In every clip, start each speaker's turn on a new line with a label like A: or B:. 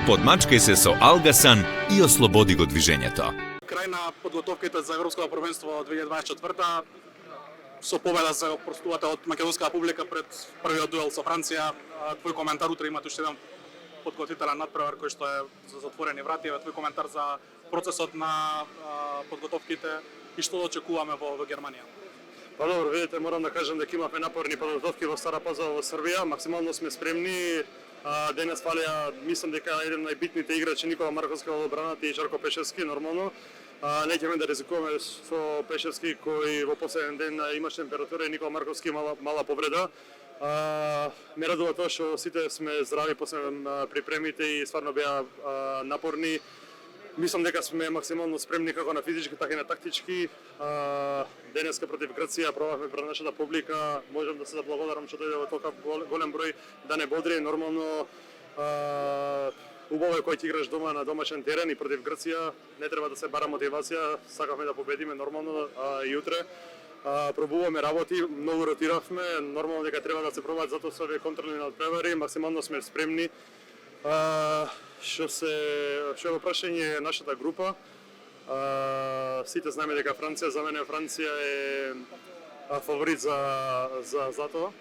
A: Подмачкај се со Алгасан и ослободи го движењето.
B: Крај на подготовките за Европското првенство 2024 со победа за простувате од Македонската публика пред првиот дуел со Франција. Твој коментар, утре имате уште еден подготвителен надпревар кој што е за затворени врати. Твој коментар за процесот на подготовките и што да очекуваме во Германија.
C: Па добро, видите, морам да кажам дека имавме напорни подготовки во Стара Пазова во Србија, максимално сме спремни. Денес фалија, мислам дека еден од најбитните играчи Никола Марковски во одбраната и Жарко Пешевски, нормално. Не ќеме да ризикуваме со Пешевски кој во последен ден имаше температура и Никола Марковски мала повреда. Ме радува тоа што сите сме здрави после припремите и стварно беа напорни. Мислам дека сме максимално спремни како на физички, така и на тактички. Денеска против Грција пробавме пред нашата публика. Можам да се заблагодарам што дојде во толку голем број да не бодри. Нормално убаво е кој ќе играш дома на домашен терен и против Грција не треба да се бара мотивација. Сакавме да победиме нормално и утре. Пробуваме работи, многу ротиравме. Нормално дека треба да се пробаат затоа со овие контролни надпревари. Максимално сме спремни. Што е во прашање нашата група, сите знаеме дека Франција, за мене Франција е фаворит за тоа.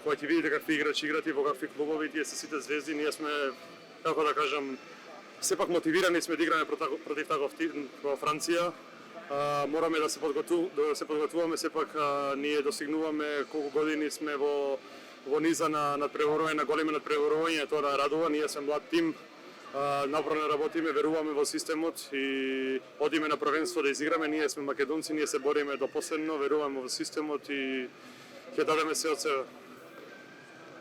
C: Кога ќе видите какви играчи играт и во какви клубови, тие се сите звезди, ние сме, како да кажам, сепак мотивирани сме да играме против таков тим во Франција. Мораме да се подготвуваме, сепак ние достигнуваме колку години сме во низа на надпреварување, на големи надпреварувања, тоа да радува. Ние сме млад тим, напорно работиме, веруваме во системот и одиме на првенство да изиграме. Ние сме македонци, ние се бориме до последно, веруваме во системот и ќе дадеме се од себе.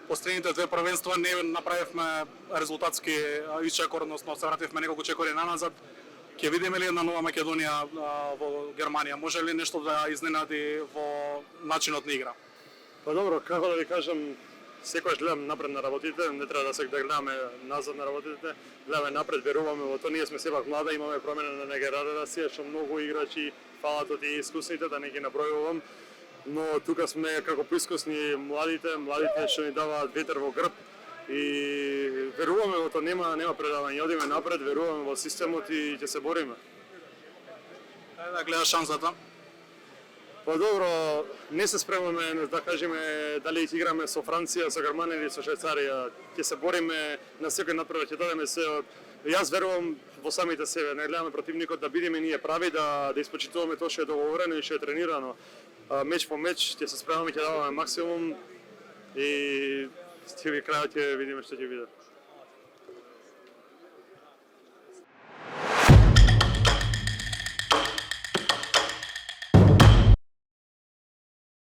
B: Последните две првенства не направивме резултатски исчекор, односно се вративме неколку чекори наназад. Ќе видиме ли една нова Македонија во Германија? Може ли нешто да изненади во начинот на игра?
C: Па добро, како да ви кажам, секогаш гледам напред на работите, не треба да гледаме назад на работите, гледаме напред, веруваме во тоа, ние сме сепак млада, имаме промена на генерација, што многу играчи фалат од и искусните, да не ги набројувам, но тука сме како поискусни младите што ни даваат ветер во грб и веруваме во тоа, нема предавање, одиме напред, веруваме во системот и ќе се бориме.
B: Да гледаш шансата.
C: Па добро, не се спремаме да кажеме дали ќе играме со Франција, со Германија или со Швајцарија. Ќе се бориме на секој надпревар, ќе дадеме се. Јас верувам во самите себе, не гледаме противникот, да бидеме ние прави, да испочитуваме тоа што е договорено и што е тренирано. Меч по меч ќе се спремаме, ќе даваме максимум и крајот ќе видиме што ќе биде.